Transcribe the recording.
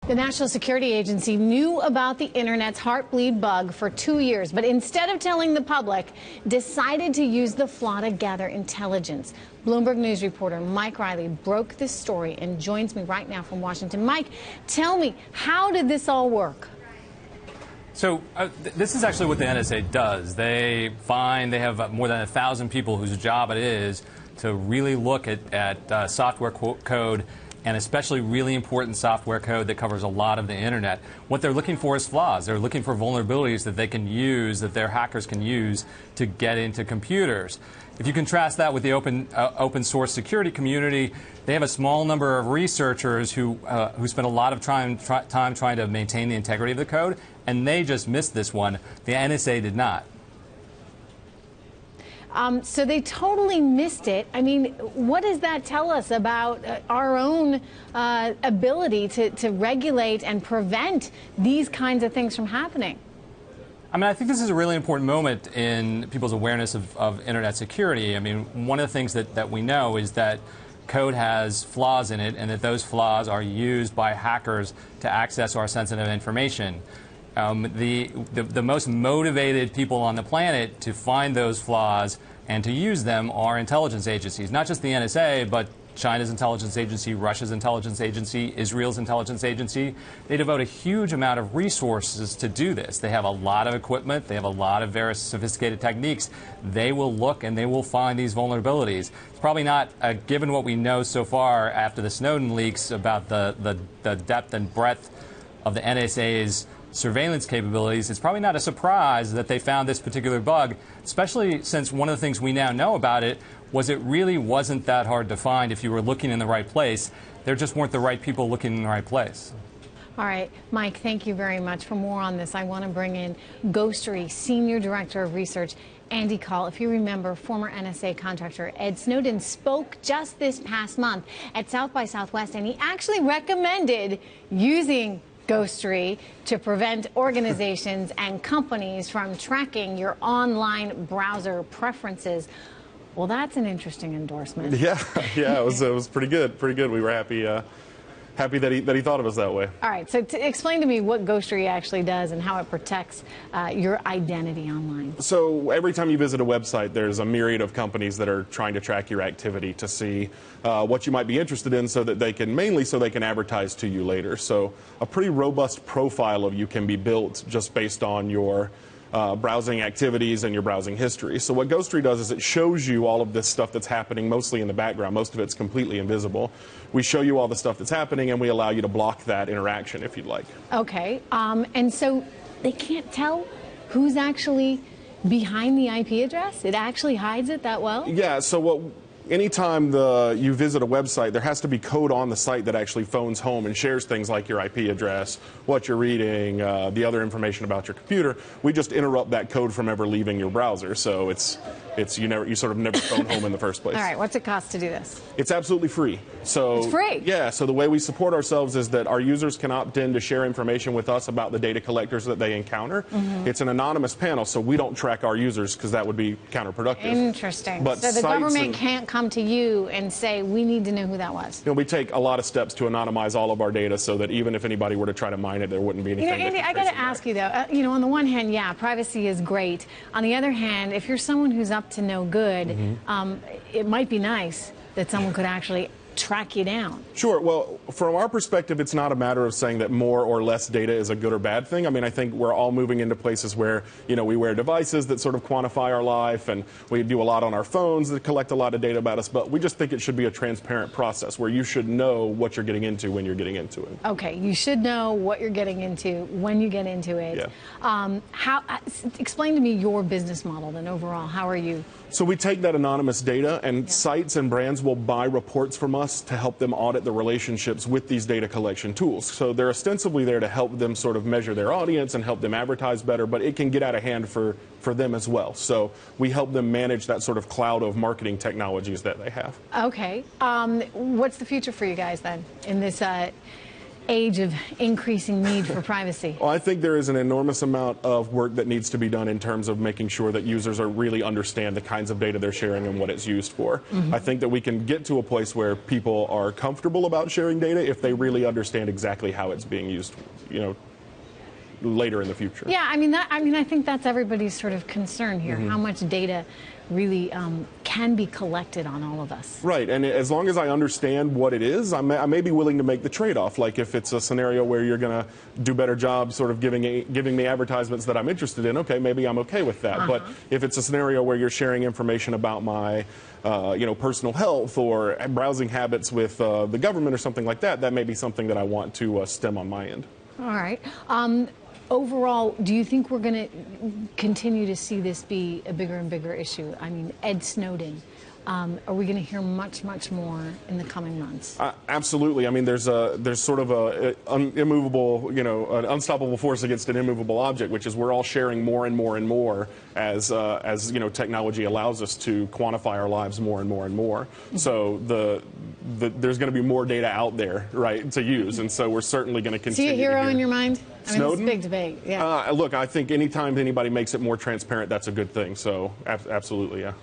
The National Security Agency knew about the internet's Heartbleed bug for 2 years, but instead of telling the public, decided to use the flaw to gather intelligence. Bloomberg News reporter Mike Riley broke this story and joins me right now from Washington. Mike, tell me, how did this all work? So this is actually what the NSA does. They have more than 1,000 people whose job it is to really look at software code, and especially really important software code that covers a lot of the internet. What they're looking for is flaws. They're looking for vulnerabilities that they can use, that their hackers can use to get into computers. If you contrast that with the open source security community, they have a small number of researchers who spend a lot of time trying to maintain the integrity of the code, and they just missed this one. The NSA did not. So they totally missed it. I mean, what does that tell us about our own ability to regulate and prevent these kinds of things from happening? I mean, I think this is a really important moment in people's awareness of internet security. I mean, one of the things that we know is that code has flaws in it, and that those flaws are used by hackers to access our sensitive information. The most motivated people on the planet to find those flaws and to use them are intelligence agencies, not just the NSA, but China's intelligence agency, Russia's intelligence agency, Israel's intelligence agency. They devote a huge amount of resources to do this. They have a lot of equipment. They have a lot of very sophisticated techniques. They will look and they will find these vulnerabilities. It's probably not, given what we know so far after the Snowden leaks about the depth and breadth of the NSA's surveillance capabilities, it's probably not a surprise that they found this particular bug, especially since one of the things we now know about it was it really wasn't that hard to find if you were looking in the right place. There just weren't the right people looking in the right place. All right, Mike, thank you very much. For more on this, I want to bring in Ghostery Senior Director of Research, Andy Kahl. If you remember, former NSA contractor Ed Snowden spoke just this past month at South by Southwest, and he actually recommended using Ghostery to prevent organizations and companies from tracking your online browser preferences. Well, that's an interesting endorsement. Yeah, it was pretty good. We were happy that he thought of us that way. All right, so explain to me what Ghostery actually does and how it protects your identity online. So every time you visit a website, there's a myriad of companies that are trying to track your activity to see what you might be interested in, so that they can advertise to you later. So a pretty robust profile of you can be built just based on your browsing activities and your browsing history. So what Ghostery does is it shows you all of this stuff that's happening mostly in the background. Most of it's completely invisible. We show you all the stuff that's happening, and we allow you to block that interaction if you'd like. Okay, and so they can't tell who's actually behind the IP address? It actually hides it that well? Yeah, so anytime you visit a website, there has to be code on the site that actually phones home and shares things like your IP address, what you're reading, the other information about your computer. We just interrupt that code from ever leaving your browser, so you sort of never phone home in the first place. All right, what's it cost to do this? It's absolutely free. So it's free? Yeah, so the way we support ourselves is that our users can opt in to share information with us about the data collectors that they encounter. Mm-hmm. It's an anonymous panel, so we don't track our users because that would be counterproductive. Interesting. But so the government can't come to you and say, we need to know who that was? We take a lot of steps to anonymize all of our data so that even if anybody were to try to mine it, there wouldn't be anything. Andy, I got to ask you, though, on the one hand, yeah, privacy is great. On the other hand, if you're someone who's up to no good, mm-hmm. It might be nice that someone could actually track you down. Sure. Well, from our perspective, it's not a matter of saying that more or less data is a good or bad thing. I mean, I think we're all moving into places where, we wear devices that sort of quantify our life, and we do a lot on our phones that collect a lot of data about us, but we just think it should be a transparent process where you should know what you're getting into when you're getting into it. Okay, you should know what you're getting into when you get into it. Yeah. Explain to me your business model then overall. How are you? So we take that anonymous data, and sites and brands will buy reports from us to help them audit the relationships with these data collection tools. So they're ostensibly there to help them sort of measure their audience and help them advertise better, but it can get out of hand for them as well. So we help them manage that sort of cloud of marketing technologies that they have. Okay. What's the future for you guys then in this age of increasing need for privacy? Well, I think there is an enormous amount of work that needs to be done in terms of making sure that users are really understand the kinds of data they're sharing and what it's used for. I think that we can get to a place where people are comfortable about sharing data if they really understand exactly how it's being used, later in the future. Yeah, I think that's everybody's sort of concern here. How much data really can be collected on all of us. Right, and as long as I understand what it is, I may be willing to make the trade-off. Like if it's a scenario where you're going to do better job sort of giving me advertisements that I'm interested in, okay, maybe I'm okay with that. But if it's a scenario where you're sharing information about my personal health or browsing habits with the government or something like that, that may be something that I want to stem on my end. All right. Overall, do you think we're going to continue to see this be a bigger and bigger issue? I mean, Ed Snowden. Are we going to hear much more in the coming months? Absolutely. I mean, there's sort of an immovable, an unstoppable force against an immovable object, which is we're all sharing more and more and more as technology allows us to quantify our lives more and more and more. So there's going to be more data out there, right, to use, and so we're certainly going to continue. See a hero in your mind? Snowden? It's a big debate. Yeah. Look, I think anytime anybody makes it more transparent, that's a good thing. So absolutely, yeah.